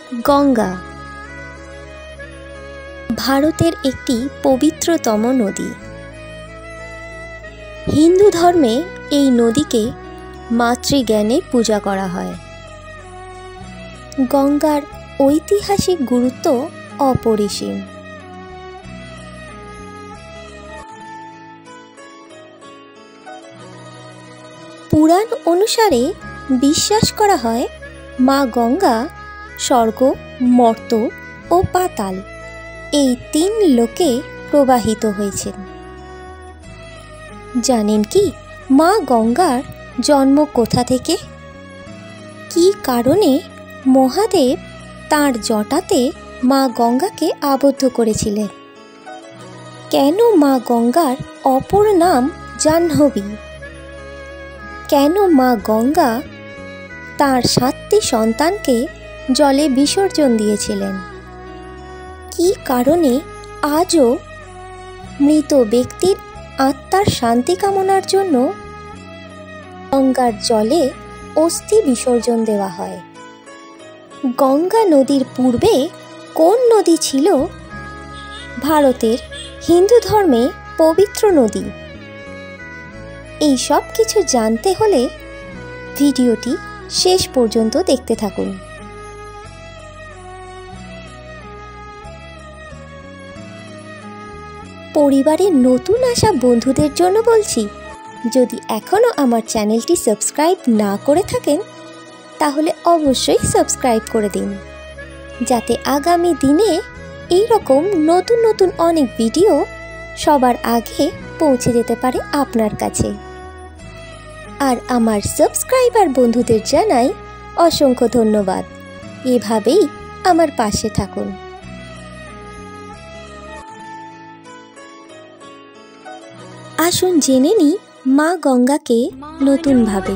গঙ্গা ভারতের একটি পবিত্রতম নদী। হিন্দু ধর্মে এই নদীকে মাতৃজ্ঞানে পূজা করা হয়। গঙ্গার ঐতিহাসিক গুরুত্ব অপরিসীম। পুরাণ অনুসারে বিশ্বাস করা হয় মা গঙ্গা স্বর্গ, মর্ত্য ও পাতাল এই 3 লোকে প্রবাহিত হয়েছেন। জানেন কি মা গঙ্গার জন্ম কোথা থেকে? কী কারণে মহাদেব তাঁর জটাতে মা গঙ্গাকে আবদ্ধ করেছিলেন? কেন মা গঙ্গার অপর নাম জাহ্নবী? কেন মা গঙ্গা তাঁর 7টি সন্তানকে জলে বিসর্জন দিয়েছিলেন? কী কারণে আজও মৃত ব্যক্তির আত্মার শান্তি কামনার জন্য গঙ্গার জলে অস্থি বিসর্জন দেওয়া হয়? গঙ্গা নদীর পূর্বে কোন নদী ছিল ভারতের হিন্দু ধর্মে পবিত্র নদী? এই সব কিছু জানতে হলে ভিডিওটি শেষ পর্যন্ত দেখতে থাকুন। পরিবারের নতুন আসা বন্ধুদের জন্য বলছি, যদি এখনও আমার চ্যানেলটি সাবস্ক্রাইব না করে থাকেন তাহলে অবশ্যই সাবস্ক্রাইব করে দিন, যাতে আগামী দিনে এই রকম নতুন নতুন অনেক ভিডিও সবার আগে পৌঁছে যেতে পারে আপনার কাছে। আর আমার সাবস্ক্রাইবার বন্ধুদের জানাই অসংখ্য ধন্যবাদ। এভাবেই আমার পাশে থাকুন। আসুন জেনে নিই মা গঙ্গাকে নতুনভাবে।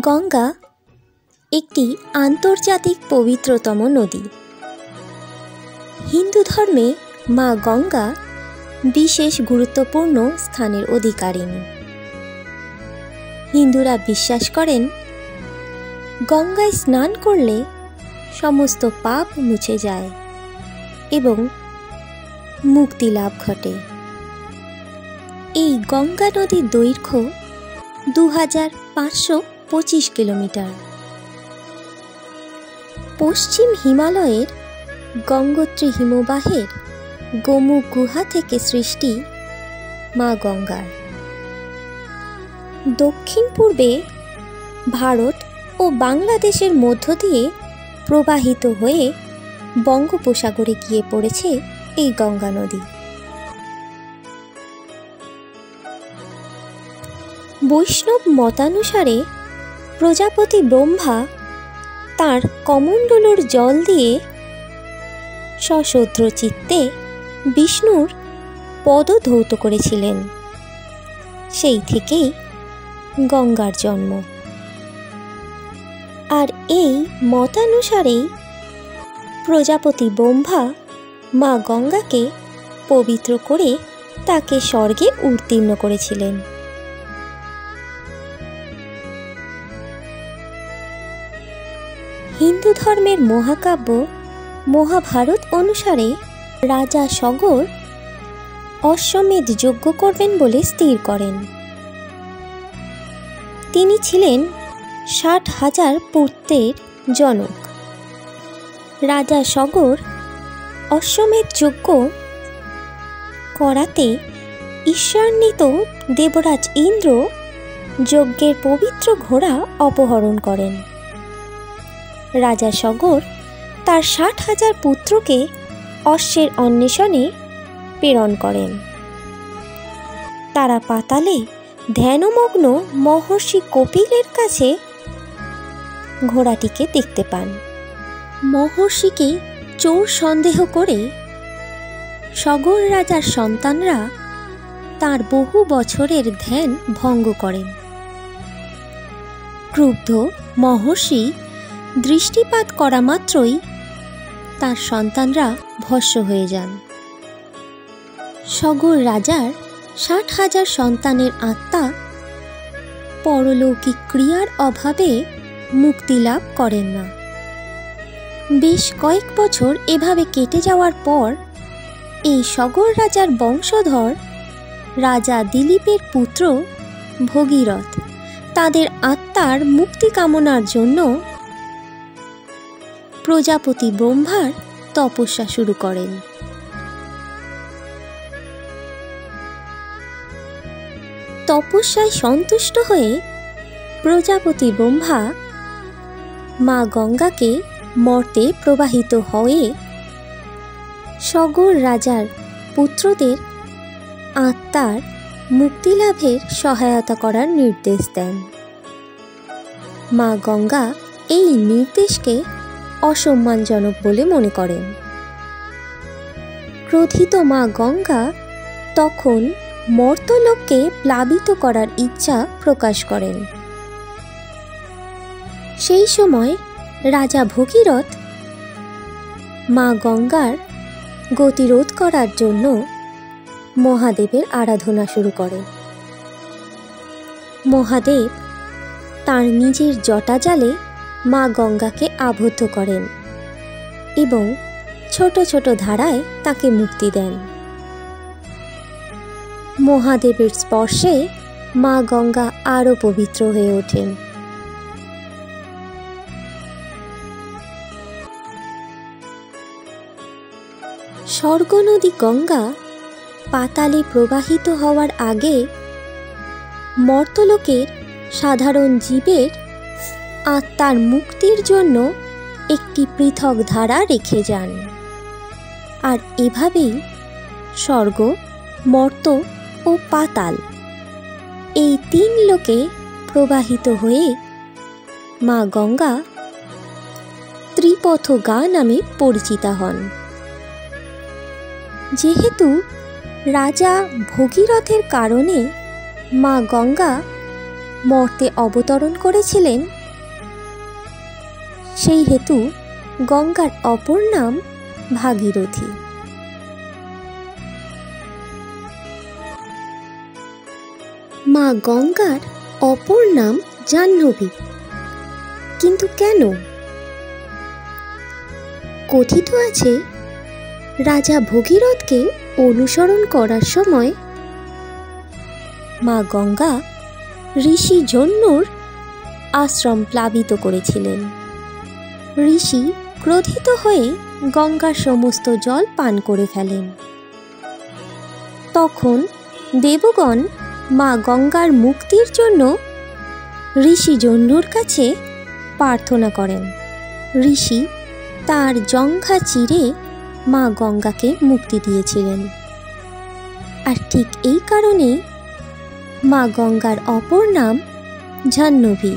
গঙ্গা একটি আন্তর্জাতিক পবিত্রতম নদী। হিন্দু ধর্মে মা গঙ্গা বিশেষ গুরুত্বপূর্ণ স্থানের অধিকারিণী। হিন্দুরা বিশ্বাস করেন গঙ্গায় স্নান করলে সমস্ত পাপ মুছে যায় এবং মুক্তি লাভ ঘটে। এই গঙ্গা নদীর দৈর্ঘ্য 2525 কিলোমিটার। পশ্চিম হিমালয়ের গঙ্গোত্রী হিমবাহের গোমুখ গুহা থেকে সৃষ্টি মা গঙ্গার। দক্ষিণ পূর্বে ভারত ও বাংলাদেশের মধ্য দিয়ে প্রবাহিত হয়ে বঙ্গোপসাগরে গিয়ে পড়েছে এই গঙ্গা নদী। বৈষ্ণব মতানুসারে প্রজাপতি ব্রহ্মা তাঁর কমণ্ডলুর জল দিয়ে সশ্রদ্ধ চিত্তে বিষ্ণুর পদ ধৌত করেছিলেন। সেই থেকেই গঙ্গার জন্ম। আর এই মতানুসারেই প্রজাপতি ব্রহ্মা মা গঙ্গাকে পবিত্র করে তাকে স্বর্গে উত্তীর্ণ করেছিলেন। হিন্দু ধর্মের মহাকাব্য মহাভারত অনুসারে রাজা সগর অশ্বমেধ যজ্ঞ করবেন বলে স্থির করেন। তিনি ছিলেন 60,000 পুত্রের জনক। রাজা সগর অশ্বমেধ যজ্ঞ করাতে ঈশ্বরান্বিত দেবরাজ ইন্দ্র যজ্ঞের পবিত্র ঘোড়া অপহরণ করেন। রাজা সগর তার 60,000 পুত্রকে অশ্বের অন্বেষণে প্রেরণ করেন। তারা পাতালে ধ্যানমগ্ন মহর্ষি কপিলের কাছে ঘোড়াটিকে দেখতে পান। মহর্ষিকে চোর সন্দেহ করে সগর রাজার সন্তানরা তার বহু বছরের ধ্যান ভঙ্গ করেন। ক্রুদ্ধ মহর্ষি দৃষ্টিপাত করা মাত্রই তার সন্তানরা ভস্ম হয়ে যান। সগর রাজার 60,000 সন্তানের আত্মা পরলৌকিক ক্রিয়ার অভাবে মুক্তি লাভ করেন না। বেশ কয়েক বছর এভাবে কেটে যাওয়ার পর এই সগর রাজার বংশধর রাজা দিলীপের পুত্র ভগীরথ তাদের আত্মার মুক্তি কামনার জন্য প্রজাপতি ব্রহ্মার তপস্যা শুরু করেন। তপস্যায় সন্তুষ্ট হয়ে প্রজাপতি ব্রহ্মা মা গঙ্গাকে মর্তে প্রবাহিত হয়ে সগর রাজার পুত্রদের আত্মার মুক্তিলাভের সহায়তা করার নির্দেশ দেন। মা গঙ্গা এই নির্দেশকে অসম্মানজনক বলে মনে করেন। ক্রোধিত মা গঙ্গা তখন মর্তলোককে প্লাবিত করার ইচ্ছা প্রকাশ করেন। সেই সময় রাজা ভগীরথ মা গঙ্গার গতিরোধ করার জন্য মহাদেবের আরাধনা শুরু করেন। মহাদেব তার নিজের জটাজালে মা গঙ্গাকে আবদ্ধ করেন এবং ছোট ছোট ধারায় তাকে মুক্তি দেন। মহাদেবের স্পর্শে মা গঙ্গা আরও পবিত্র হয়ে ওঠেন। স্বর্গনদী গঙ্গা পাতালে প্রবাহিত হওয়ার আগে মর্তলোকের সাধারণ জীবের আত্মার মুক্তির জন্য একটি পৃথক ধারা রেখে যান। আর এভাবেই স্বর্গ, মর্ত ও পাতাল এই 3 লোকে প্রবাহিত হয়ে মা গঙ্গা ত্রিপথগা নামে পরিচিতা হন। যেহেতু রাজা ভগীরথের কারণে মা গঙ্গা মর্তে অবতরণ করেছিলেন, সেই হেতু গঙ্গার অপর নাম ভাগীরথী। মা গঙ্গার অপর নাম জাহ্নবী। কিন্তু কেন? কথিত আছে রাজা ভগীরথকে অনুসরণ করার সময় মা গঙ্গা ঋষি জন্যুর আশ্রম প্লাবিত করেছিলেন। ঋষি ক্রোধিত হয়ে গঙ্গার সমস্ত জল পান করে ফেলেন। তখন দেবগণ মা গঙ্গার মুক্তির জন্য ঋষি জন্যুর কাছে প্রার্থনা করেন। ঋষি তার জঙ্ঘা চিরে মা গঙ্গাকে মুক্তি দিয়েছিলেন। আর ঠিক এই কারণেই মা গঙ্গার অপর নাম জাহ্নবী।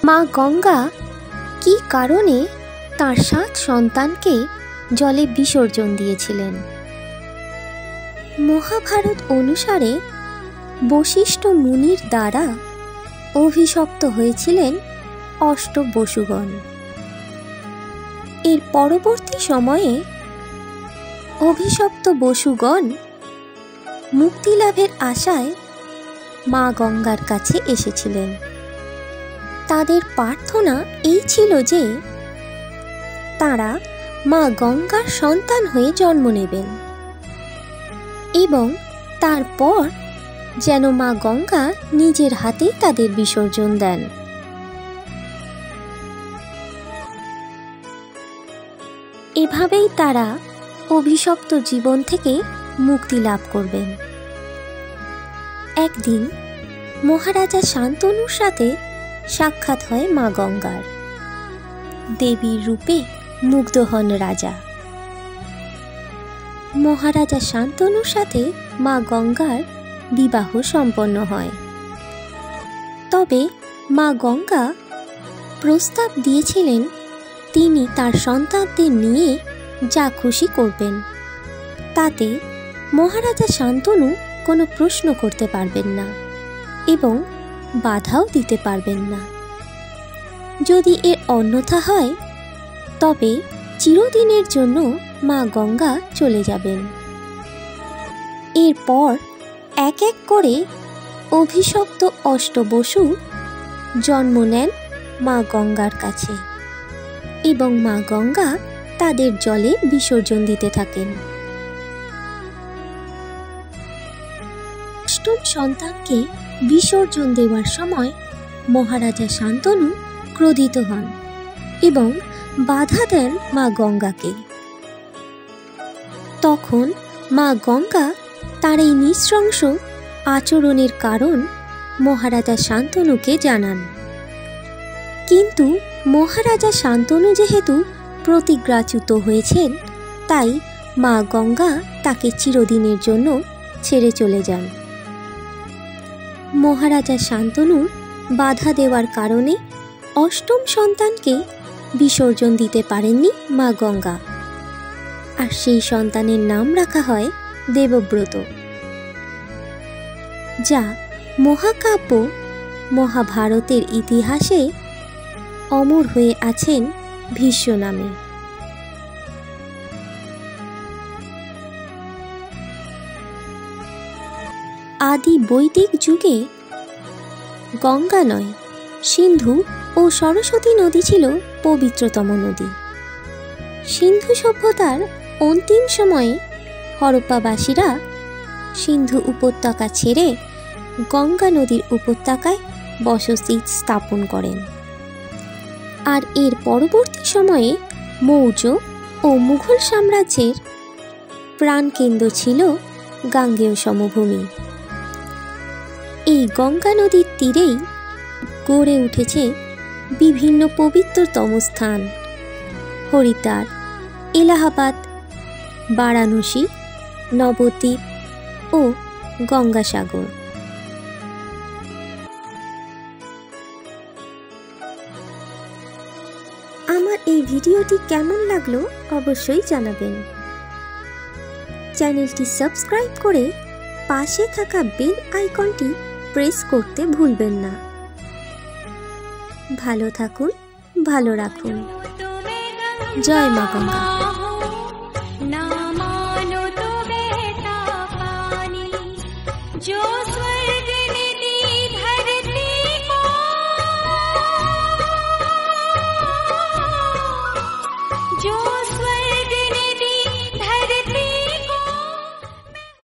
মা গঙ্গা কি কারণে তার 7 সন্তানকে জলে বিসর্জন দিয়েছিলেন? মহাভারত অনুসারে বশিষ্ঠ মুনির দ্বারা অভিশপ্ত হয়েছিলেন অষ্টবসুগণ। এর পরবর্তী সময়ে অভিশপ্ত বসুগণ মুক্তিলাভের আশায় মা গঙ্গার কাছে এসেছিলেন। তাদের প্রার্থনা এই ছিল যে তারা মা গঙ্গার সন্তান হয়ে জন্ম নেবেন এবং তারপর যেন মা গঙ্গা নিজের হাতেই তাদের বিসর্জন দেন। এভাবেই তারা অভিশপ্ত জীবন থেকে মুক্তি লাভ করবেন। একদিন মহারাজা শান্তনুর সাথে সাক্ষাৎ হয় মা গঙ্গার। দেবীর রূপে মুগ্ধ হন রাজা। মহারাজা শান্তনুর সাথে মা গঙ্গার বিবাহ সম্পন্ন হয়। তবে মা গঙ্গা প্রস্তাব দিয়েছিলেন তিনি তার সন্তানদের নিয়ে যা খুশি করবেন, তাতে মহারাজা শান্তনু কোনো প্রশ্ন করতে পারবেন না এবং বাধাও দিতে পারবেন না। যদি এর অন্যথা হয় তবে চিরদিনের জন্য মা গঙ্গা চলে যাবেন। এরপর এক এক করে অভিশপ্ত অষ্টবসু জন্ম নেন মা গঙ্গার কাছে এবং মা গঙ্গা তাদের জলে বিসর্জন দিতে থাকেন। অষ্টম সন্তানকে বিসর্জন দেওয়ার সময় মহারাজা শান্তনু ক্রোধিত হন এবং বাধা দেন মা গঙ্গাকে। তখন মা গঙ্গা তার এই নৃশংস আচরণের কারণ মহারাজা শান্তনুকে জানান। কিন্তু মহারাজা শান্তনু যেহেতু প্রতিজ্ঞাচ্যুত হয়েছেন, তাই মা গঙ্গা তাকে চিরদিনের জন্য ছেড়ে চলে যান। মহারাজা শান্তনুর বাধা দেওয়ার কারণে অষ্টম সন্তানকে বিসর্জন দিতে পারেননি মা গঙ্গা, আর সেই সন্তানের নাম রাখা হয় দেবব্রত, যা মহাকাব্য মহাভারতের ইতিহাসে অমর হয়ে আছেন ভীষ্ম নামে। আদি বৈদিক যুগে গঙ্গা নয়, সিন্ধু ও সরস্বতী নদী ছিল পবিত্রতম নদী। সিন্ধু সভ্যতার অন্তিম সময়ে হরপ্পাবাসীরা সিন্ধু উপত্যকা ছেড়ে গঙ্গা নদীর উপত্যকায় বসতি স্থাপন করেন, আর এর পরবর্তী সময়ে মৌর্য ও মুঘল সাম্রাজ্যের প্রাণকেন্দ্র ছিল গাঙ্গেয় সমভূমি। এই গঙ্গা নদীর তীরেই গড়ে উঠেছে বিভিন্ন পবিত্রতম স্থান: হরিদ্বার, এলাহাবাদ, বারাণসী, নবদ্বীপ ও গঙ্গাসাগর। আমার এই ভিডিওটি কেমন লাগলো অবশ্যই জানাবেন। চ্যানেলটি সাবস্ক্রাইব করে পাশে থাকা বেল আইকনটি প্রেস করতে ভুলবেন না। ভালো থাকুন, ভালো রাখুন। জয় মা গঙ্গা। जो स्वर्ग